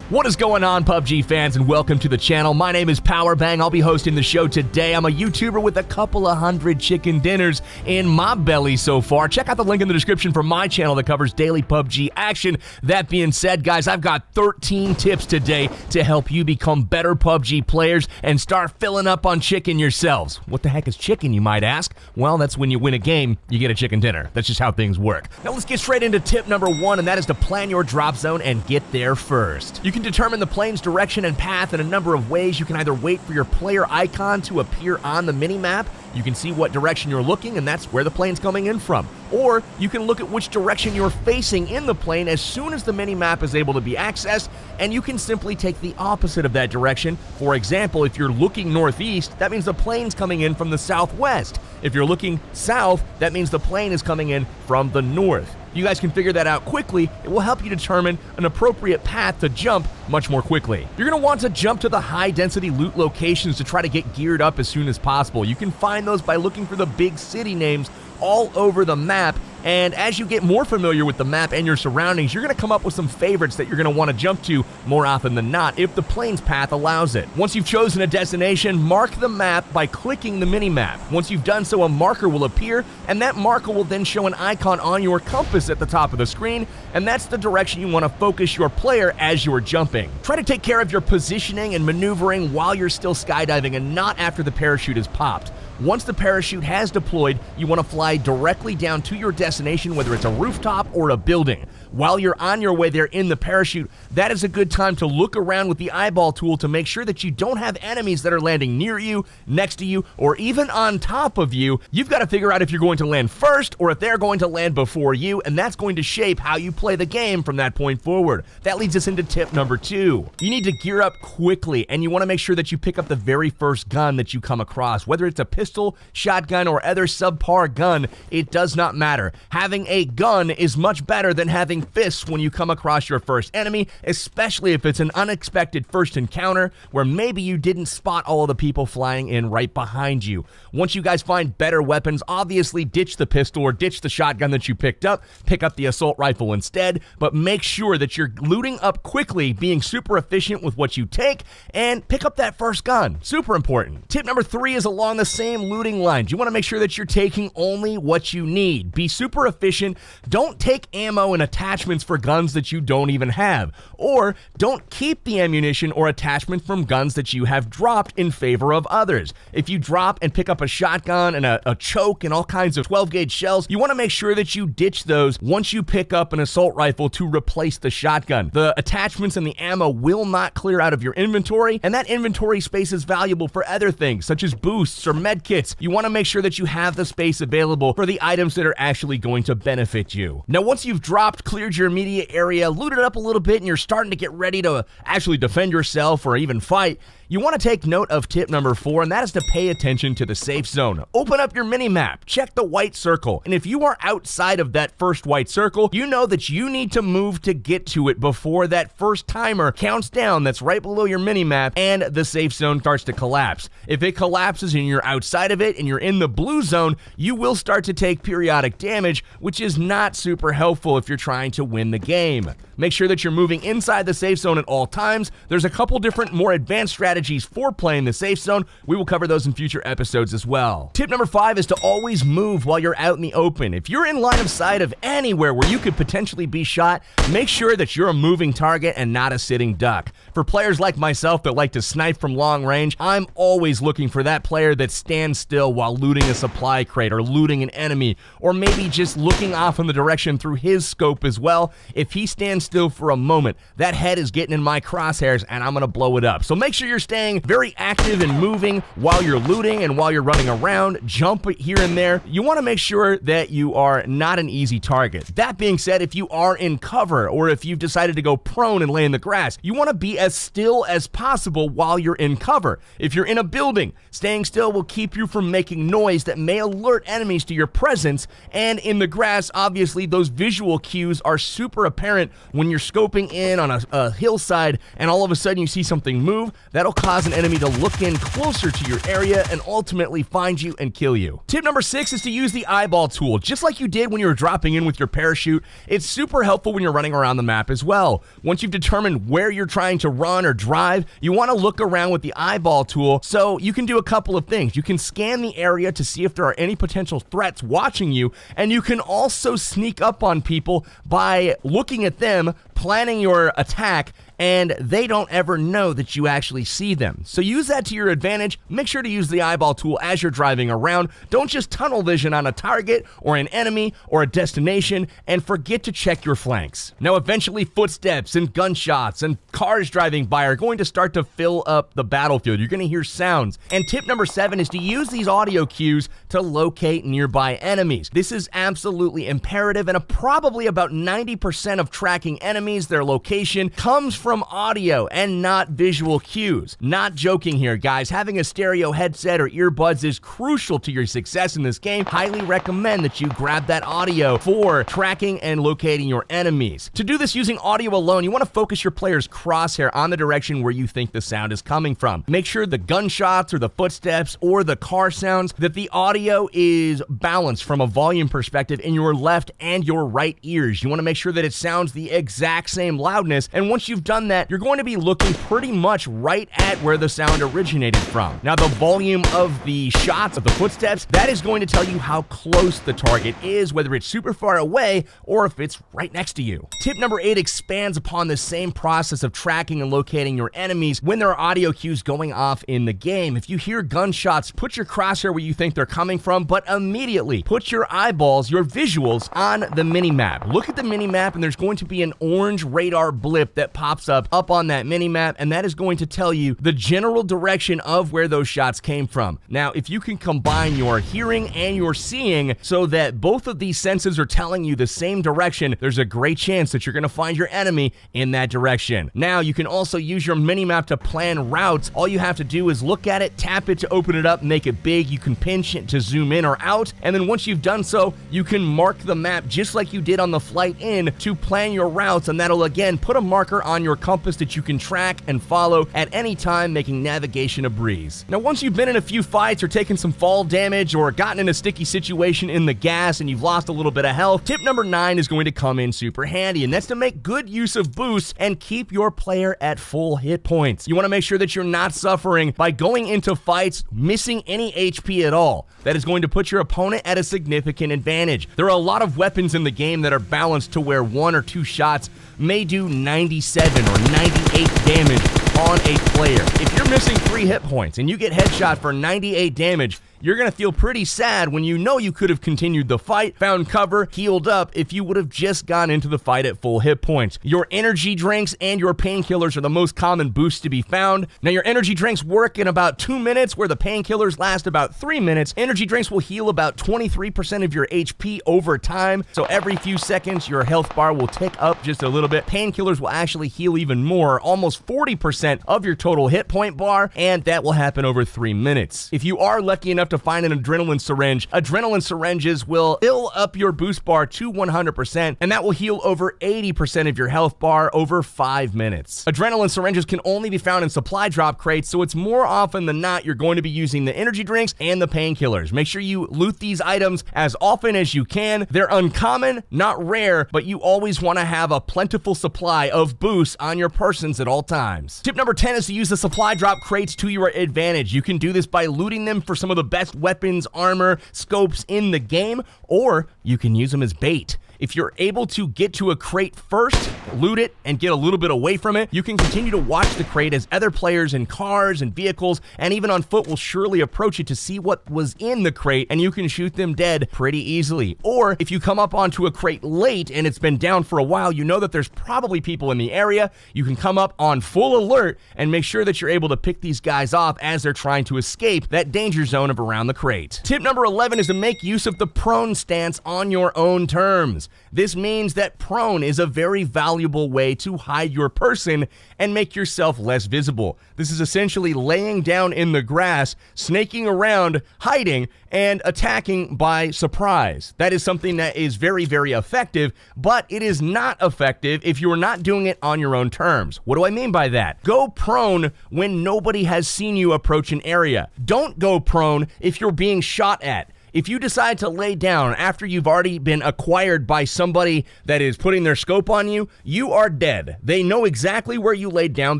What is going on, PUBG fans, and welcome to the channel. My name is Powerbang. I'll be hosting the show today. I'm a YouTuber with a couple of hundred chicken dinners in my belly so far. Check out the link in the description for my channel that covers daily PUBG action. That being said, guys, I've got 13 tips today to help you become better PUBG players and start filling up on chicken yourselves. What the heck is chicken, you might ask? Well, that's when you win a game, you get a chicken dinner. That's just how things work. Now let's get straight into tip number 1, and that is to plan your drop zone and get there first. You can determine the plane's direction and path in a number of ways. You can either wait for your player icon to appear on the mini-map. You can see what direction you're looking, and that's where the plane's coming in from. Or you can look at which direction you're facing in the plane as soon as the mini-map is able to be accessed, and you can simply take the opposite of that direction. For example, if you're looking northeast, that means the plane's coming in from the southwest. If you're looking south, that means the plane is coming in from the north. You guys can figure that out quickly. It will help you determine an appropriate path to jump much more quickly. You're going to want to jump to the high-density loot locations to try to get geared up as soon as possible. You can find those by looking for the big city names all over the map, and as you get more familiar with the map and your surroundings, you're going to come up with some favorites that you're going to want to jump to more often than not if the plane's path allows it. Once you've chosen a destination, mark the map by clicking the mini-map. Once you've done so, a marker will appear, and that marker will then show an icon on your compass at the top of the screen, and that's the direction you want to focus your player as you're jumping. Try to take care of your positioning and maneuvering while you're still skydiving and not after the parachute is popped. Once the parachute has deployed, you want to fly directly down to your destination, whether it's a rooftop or a building. While you're on your way there in the parachute, that is a good time to look around with the eyeball tool to make sure that you don't have enemies that are landing near you, next to you, or even on top of you. You've got to figure out if you're going to land first or if they're going to land before you, and that's going to shape how you play the game from that point forward. That leads us into tip number 2. You need to gear up quickly, and you want to make sure that you pick up the very first gun that you come across. Whether it's a pistol, shotgun, or other subpar gun, it does not matter. Having a gun is much better than having fists when you come across your first enemy, especially if it's an unexpected first encounter where maybe you didn't spot all of the people flying in right behind you. Once you guys find better weapons, obviously ditch the pistol or ditch the shotgun that you picked up, pick up the assault rifle instead, but make sure that you're looting up quickly, being super efficient with what you take, and pick up that first gun. Super important. Tip number 3 is along the same looting lines. You want to make sure that you're taking only what you need. Be super efficient. Don't take ammo and attachments for guns that you don't even have, or don't keep the ammunition or attachment from guns that you have dropped in favor of others. If you drop and pick up a shotgun and a choke and all kinds of 12-gauge shells, you want to make sure that you ditch those once you pick up an assault rifle to replace the shotgun. The attachments and the ammo will not clear out of your inventory, and that inventory space is valuable for other things such as boosts or medkits. You want to make sure that you have the space available for the items that are actually going to benefit you. Now, once you've dropped, cleared your immediate area, looted up a little bit, and you're starting to get ready to actually defend yourself or even fight, you want to take note of tip number 4, and that is to pay attention to the safe zone. Open up your mini-map, check the white circle, and if you are outside of that first white circle, you know that you need to move to get to it before that first timer counts down that's right below your mini-map and the safe zone starts to collapse. If it collapses and you're outside of it and you're in the blue zone, you will start to take periodic damage, which is not super helpful if you're trying to win the game. Make sure that you're moving inside the safe zone at all times. There's a couple different more advanced strategies for playing the safe zone. We will cover those in future episodes as well. Tip number 5 is to always move while you're out in the open. If you're in line of sight of anywhere where you could potentially be shot, make sure that you're a moving target and not a sitting duck. For players like myself that like to snipe from long range, I'm always looking for that player that stands still while looting a supply crate or looting an enemy, or maybe just looking off in the direction through his scope as well. If he stands still for a moment, that head is getting in my crosshairs and I'm gonna blow it up. So make sure you're staying very active and moving while you're looting and while you're running around. Jump here and there. You want to make sure that you are not an easy target. That being said, if you are in cover or if you've decided to go prone and lay in the grass, you want to be as still as possible while you're in cover. If you're in a building, staying still will keep you from making noise that may alert enemies to your presence, and in the grass, obviously, those visual cues are super apparent when you're scoping in on a hillside and all of a sudden you see something move. That'll cause an enemy to look in closer to your area and ultimately find you and kill you. Tip number 6 is to use the eyeball tool. Just like you did when you were dropping in with your parachute, it's super helpful when you're running around the map as well. Once you've determined where you're trying to run or drive, you want to look around with the eyeball tool so you can do a couple of things. You can scan the area to see if there are any potential threats watching you, and you can also sneak up on people by looking at them, planning your attack, and they don't ever know that you actually see them. So use that to your advantage. Make sure to use the eyeball tool as you're driving around. Don't just tunnel vision on a target or an enemy or a destination, and forget to check your flanks. Now, eventually footsteps and gunshots and cars driving by are going to start to fill up the battlefield. You're going to hear sounds. And tip number 7 is to use these audio cues to locate nearby enemies. This is absolutely imperative, and probably about 90% of tracking enemies, their location, comes from audio and not visual cues. Not joking here, guys. Having a stereo headset or earbuds is crucial to your success in this game. Highly recommend that you grab that audio for tracking and locating your enemies. To do this using audio alone, you want to focus your player's crosshair on the direction where you think the sound is coming from. Make sure the gunshots or the footsteps or the car sounds, that the audio is balanced from a volume perspective in your left and your right ears. You want to make sure that it sounds the exact same loudness, and once you've done that, you're going to be looking pretty much right at where the sound originated from. Now, the volume of the shots, of the footsteps, that is going to tell you how close the target is, whether it's super far away or if it's right next to you. Tip number 8 expands upon the same process of tracking and locating your enemies when there are audio cues going off in the game. If you hear gunshots, put your crosshair where you think they're coming from, but immediately put your eyeballs, your visuals, on the minimap. Look at the minimap, and there's going to be an orange radar blip that pops up on that minimap, and that is going to tell you the general direction of where those shots came from. Now, if you can combine your hearing and your seeing so that both of these senses are telling you the same direction, there's a great chance that you're going to find your enemy in that direction. Now, you can also use your minimap to plan routes. All you have to do is look at it, tap it to open it up, make it big. You can pinch it to zoom in or out, and then once you've done so, you can mark the map just like you did on the flight in to plan your routes, and that'll again put a marker on your compass that you can track and follow at any time, making navigation a breeze. Now, once you've been in a few fights or taken some fall damage or gotten in a sticky situation in the gas and you've lost a little bit of health, tip number 9 is going to come in super handy, and that's to make good use of boosts and keep your player at full hit points. You want to make sure that you're not suffering by going into fights missing any HP at all. That is going to put your opponent at a significant advantage. There are a lot of weapons in the game that are balanced to where 1 or 2 shots may do 97 or 98 damage on a player. If you're missing 3 hit points and you get headshot for 98 damage, you're going to feel pretty sad when you know you could have continued the fight, found cover, healed up if you would have just gone into the fight at full hit points. Your energy drinks and your painkillers are the most common boosts to be found. Now, your energy drinks work in about 2 minutes, where the painkillers last about 3 minutes. Energy drinks will heal about 23% of your HP over time, so every few seconds your health bar will tick up just a little bit. Painkillers will actually heal even more, almost 40% of your total hit point bar, and that will happen over 3 minutes. If you are lucky enough to find an adrenaline syringes will fill up your boost bar to 100%, and that will heal over 80% of your health bar over 5 minutes. Adrenaline syringes can only be found in supply drop crates, so it's more often than not you're going to be using the energy drinks and the painkillers. Make sure you loot these items as often as you can. They're uncommon, not rare, but you always want to have a plentiful supply of boosts on your persons at all times. Tip number 10 is to use the supply drop crates to your advantage. You can do this by looting them for some of the best weapons, armor, scopes in the game, or you can use them as bait. If you're able to get to a crate first, loot it, and get a little bit away from it, you can continue to watch the crate as other players in cars and vehicles and even on foot will surely approach it to see what was in the crate, and you can shoot them dead pretty easily. Or if you come up onto a crate late and it's been down for a while, you know that there's probably people in the area. You can come up on full alert and make sure that you're able to pick these guys off as they're trying to escape that danger zone of around the crate. Tip number 11 is to make use of the prone stance on your own terms. rounds. This means that prone is a very valuable way to hide your person and make yourself less visible. This is essentially laying down in the grass, snaking around, hiding, and attacking by surprise. That is something that is very, very effective, but it is not effective if you're not doing it on your own terms. What do I mean by that? Go prone when nobody has seen you approach an area. Don't go prone if you're being shot at. If you decide to lay down after you've already been acquired by somebody that is putting their scope on you, you are dead. They know exactly where you laid down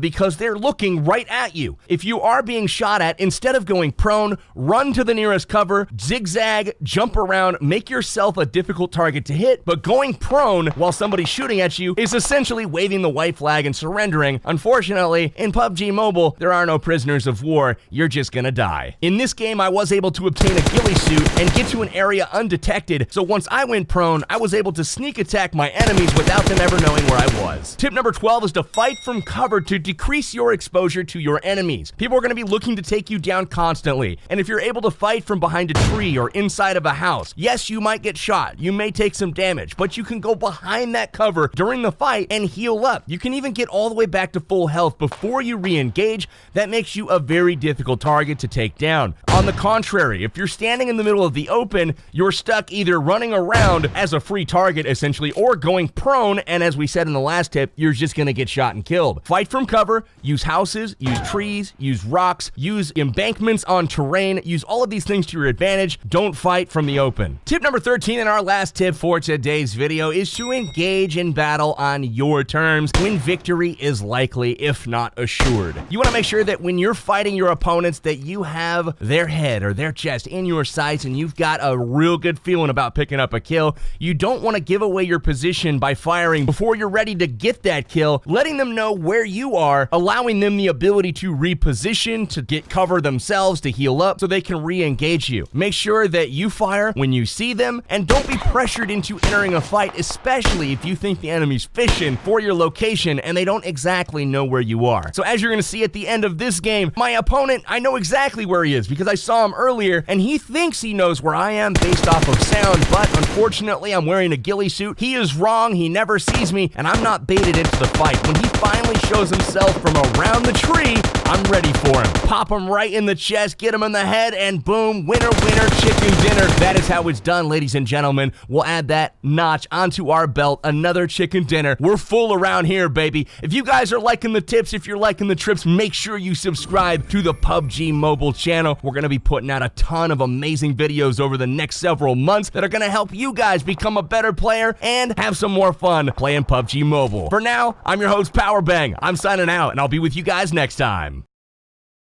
because they're looking right at you. If you are being shot at, instead of going prone, run to the nearest cover, zigzag, jump around, make yourself a difficult target to hit, but going prone while somebody's shooting at you is essentially waving the white flag and surrendering. Unfortunately, in PUBG Mobile, there are no prisoners of war. You're just gonna die. In this game, I was able to obtain a ghillie suit and get to an area undetected, so once I went prone, I was able to sneak attack my enemies without them ever knowing where I was. Tip number 12 is to fight from cover to decrease your exposure to your enemies. People are going to be looking to take you down constantly, and if you're able to fight from behind a tree or inside of a house, yes, you might get shot, you may take some damage, but you can go behind that cover during the fight and heal up. You can even get all the way back to full health before you re-engage. That makes you a very difficult target to take down. On the contrary, if you're standing in the middle of the open, you're stuck either running around as a free target essentially or going prone, and as we said in the last tip, you're just gonna get shot and killed. Fight from cover, use houses, use trees, use rocks, use embankments on terrain, use all of these things to your advantage. Don't fight from the open. Tip number 13 and our last tip for today's video is to engage in battle on your terms when victory is likely, if not assured. You want to make sure that when you're fighting your opponents that you have their head or their chest in your sights and you've got a real good feeling about picking up a kill. You don't want to give away your position by firing before you're ready to get that kill, letting them know where you are, allowing them the ability to reposition, to get cover themselves, to heal up so they can re-engage you. Make sure that you fire when you see them and don't be pressured into entering a fight, especially if you think the enemy's fishing for your location and they don't exactly know where you are. So as you're going to see at the end of this game, my opponent, I know exactly where he is because I saw him earlier and he thinks he knows where I am based off of sound, but unfortunately I'm wearing a ghillie suit. He is wrong, he never sees me, and I'm not baited into the fight. When he finally shows himself from around the tree, I'm ready for him. Pop him right in the chest, get him in the head, and boom, winner, winner, chicken dinner. That is how it's done, ladies and gentlemen. We'll add that notch onto our belt, another chicken dinner. We're full around here, baby. If you guys are liking the tips, if you're liking the trips, make sure you subscribe to the PUBG Mobile channel. We're gonna be putting out a ton of amazing videos over the next several months that are gonna help you guys become a better player and have some more fun playing PUBG Mobile. For now, I'm your host, Powerbang. I'm signing out, and I'll be with you guys next time.